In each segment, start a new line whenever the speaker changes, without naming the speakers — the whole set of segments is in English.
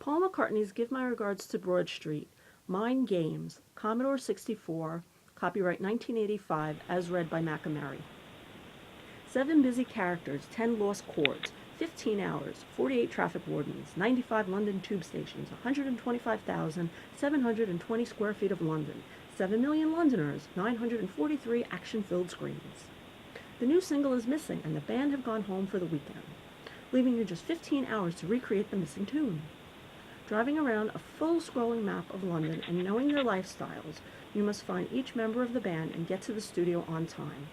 Paul McCartney's Give My Regards to Broad Street, Mind Games, Commodore 64, copyright 1985, as read by McCartney. 7 busy characters, 10 lost chords, 15 hours, 48 traffic wardens, 95 London tube stations, 125,720 square feet of London, 7 million Londoners, 943 action-filled screens. The new single is missing, and the band have gone home for the weekend, leaving you just 15 hours to recreate the missing tune. Driving around a full-scrolling map of London and knowing their lifestyles, you must find each member of the band and get to the studio on time.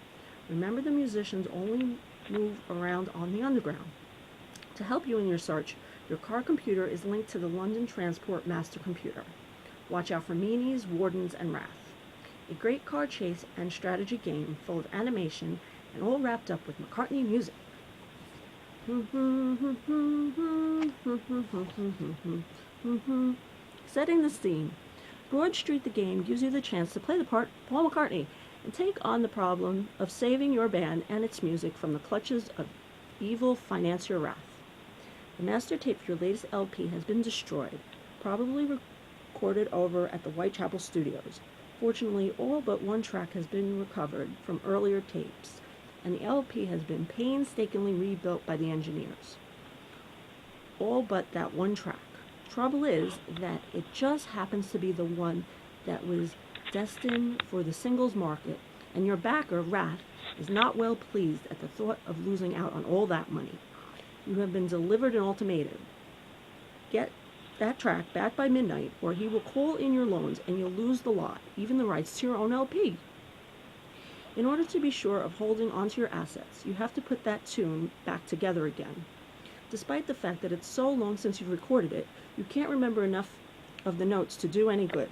Remember, the musicians only move around on the underground. To help you in your search, your car computer is linked to the London Transport Master Computer. Watch out for meanies, wardens, and wrath. A great car chase and strategy game full of animation and all wrapped up with McCartney music. Setting the scene. Broad Street the game gives you the chance to play the part Paul McCartney and take on the problem of saving your band and its music from the clutches of evil financier wrath. The master tape for your latest LP has been destroyed, probably recorded over at the Whitechapel Studios. Fortunately, all but one track has been recovered from earlier tapes, and the LP has been painstakingly rebuilt by the engineers. All but that one track. Trouble is that it just happens to be the one that was destined for the singles market, and your backer, Wrath, is not well pleased at the thought of losing out on all that money. You have been delivered an ultimatum. Get that track back by midnight, or he will call in your loans and you'll lose the lot, even the rights to your own LP. In order to be sure of holding onto your assets, you have to put that tune back together again. Despite the fact that it's so long since you've recorded it, you can't remember enough of the notes to do any good.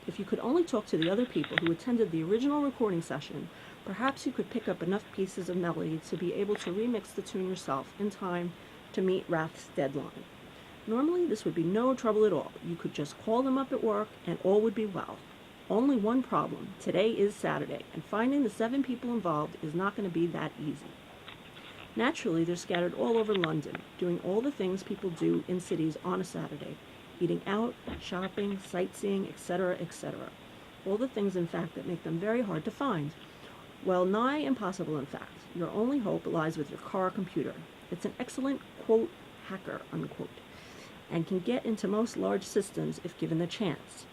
If you could only talk to the other people who attended the original recording session, perhaps you could pick up enough pieces of melody to be able to remix the tune yourself in time to meet Wrath's deadline. Normally, this would be no trouble at all. You could just call them up at work and all would be well. Only one problem. Today is Saturday, and finding the 7 people involved is not going to be that easy. Naturally, they're scattered all over London, doing all the things people do in cities on a Saturday. Eating out, shopping, sightseeing, etc., etc. All the things, in fact, that make them very hard to find. Well, nigh impossible, in fact. Your only hope lies with your car computer. It's an excellent, quote, hacker, unquote, and can get into most large systems if given the chance.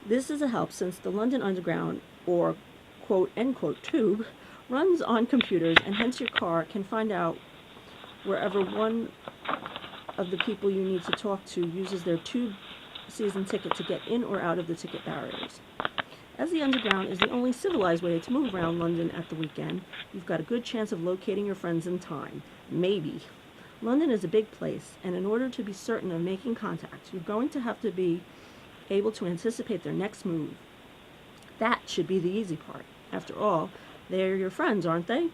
This is a help since the London Underground, or quote, end quote, tube, runs on computers, and hence your car can find out wherever one of the people you need to talk to uses their tube season ticket to get in or out of the ticket barriers. As the Underground is the only civilized way to move around London at the weekend, you've got a good chance of locating your friends in time. Maybe. London is a big place, and in order to be certain of making contact, you're going to have to be able to anticipate their next move. That should be the easy part. After all, they're your friends, aren't they?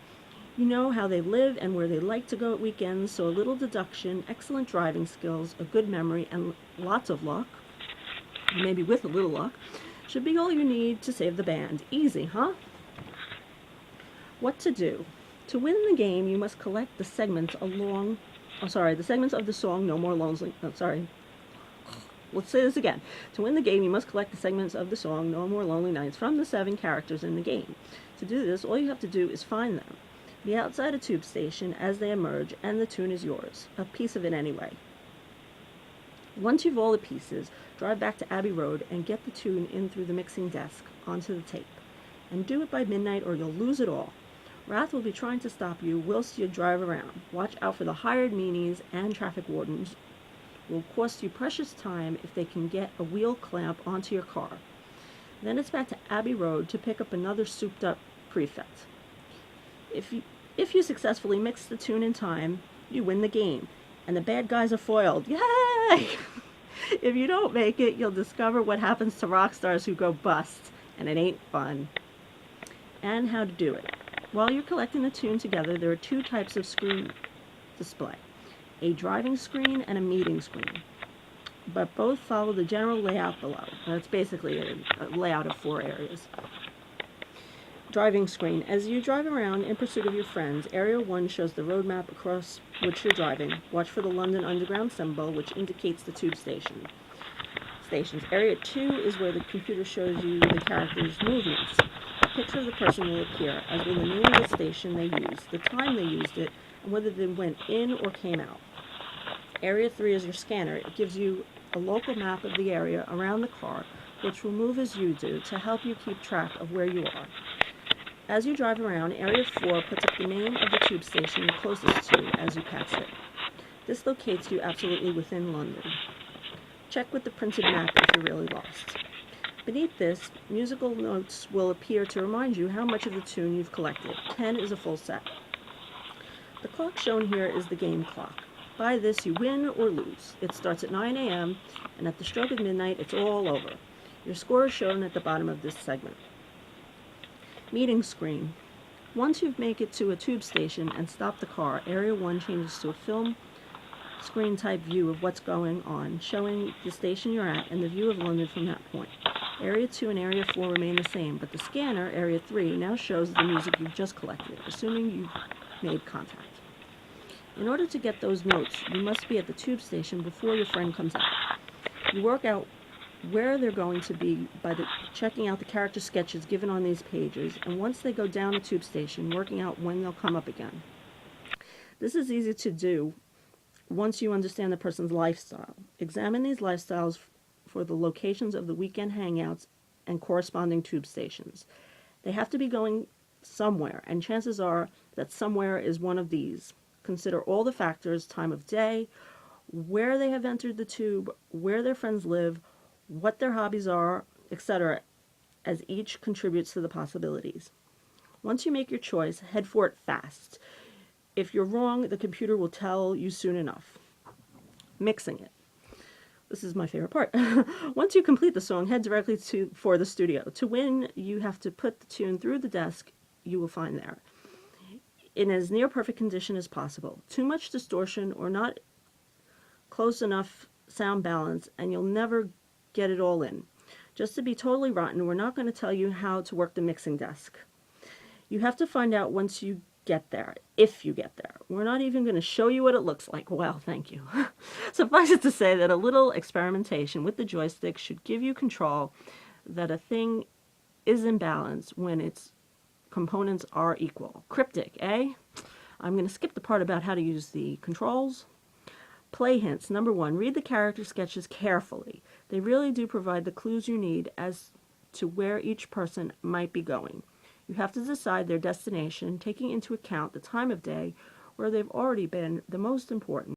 You know how they live and where they like to go at weekends, so a little deduction, excellent driving skills, a good memory, and lots of luck, maybe with a little luck, should be all you need to save the band. Easy, huh? What to do? To win the game, you must collect the segments of the song No More Lonely. Let's say this again. To win the game, you must collect the segments of the song No More Lonely Nights from the 7 characters in the game. To do this, all you have to do is find them. Be outside a tube station as they emerge, and the tune is yours. A piece of it anyway. Once you've all the pieces, drive back to Abbey Road and get the tune in through the mixing desk onto the tape. And do it by midnight or you'll lose it all. Wrath will be trying to stop you whilst you drive around. Watch out for the hired meanies and traffic wardens. It will cost you precious time if they can get a wheel clamp onto your car. Then it's back to Abbey Road to pick up another souped-up prefect. If you successfully mix the tune in time, you win the game, and the bad guys are foiled. Yay! If you don't make it, you'll discover what happens to rock stars who go bust, and it ain't fun. And how to do it. While you're collecting the tune together, there are 2 types of screen display. A driving screen and a meeting screen. But both follow the general layout below. That's basically a layout of 4 areas. Driving screen. As you drive around in pursuit of your friends, Area 1 shows the road map across which you're driving. Watch for the London Underground symbol, which indicates the tube stations. Area 2 is where the computer shows you the characters' movements. A picture of the person will appear, as will the name of the station they used, the time they used it, and whether they went in or came out. Area 3 is your scanner. It gives you a local map of the area around the car, which will move as you do to help you keep track of where you are. As you drive around, Area 4 puts up the name of the tube station you're closest to as you pass it. This locates you absolutely within London. Check with the printed map if you're really lost. Beneath this, musical notes will appear to remind you how much of the tune you've collected. 10 is a full set. The clock shown here is the game clock. By this, you win or lose. It starts at 9 a.m., and at the stroke of midnight, it's all over. Your score is shown at the bottom of this segment. Meeting screen. Once you make it to a tube station and stop the car, Area 1 changes to a film screen type view of what's going on, showing the station you're at and the view of London from that point. Area 2 and Area 4 remain the same, but the scanner, Area 3, now shows the music you've just collected, assuming you've made contact. In order to get those notes, you must be at the tube station before your friend comes out. You work out where they're going to be by checking out the character sketches given on these pages, and once they go down the tube station, working out when they'll come up again. This is easy to do once you understand the person's lifestyle. Examine these lifestyles for the locations of the weekend hangouts and corresponding tube stations. They have to be going somewhere, and chances are that somewhere is one of these. Consider all the factors: time of day, where they have entered the tube, where their friends live, what their hobbies are, etc., as each contributes to the possibilities. Once you make your choice, head for it fast. If you're wrong, the computer will tell you soon enough. Mixing it. This is my favorite part. Once you complete the song, head directly for the studio. To win, you have to put the tune through the desk you will find there, in as near perfect condition as possible. Too much distortion or not close enough sound balance, and you'll never get it all in. Just to be totally rotten, we're not going to tell you how to work the mixing desk. You have to find out once you get there, if you get there. We're not even going to show you what it looks like. Well, thank you. Suffice it to say that a little experimentation with the joystick should give you control that a thing is in balance when its components are equal. Cryptic, eh? I'm going to skip the part about how to use the controls. Play hints. Number 1, read the character sketches carefully. They really do provide the clues you need as to where each person might be going. You have to decide their destination, taking into account the time of day, where they've already been, the most important.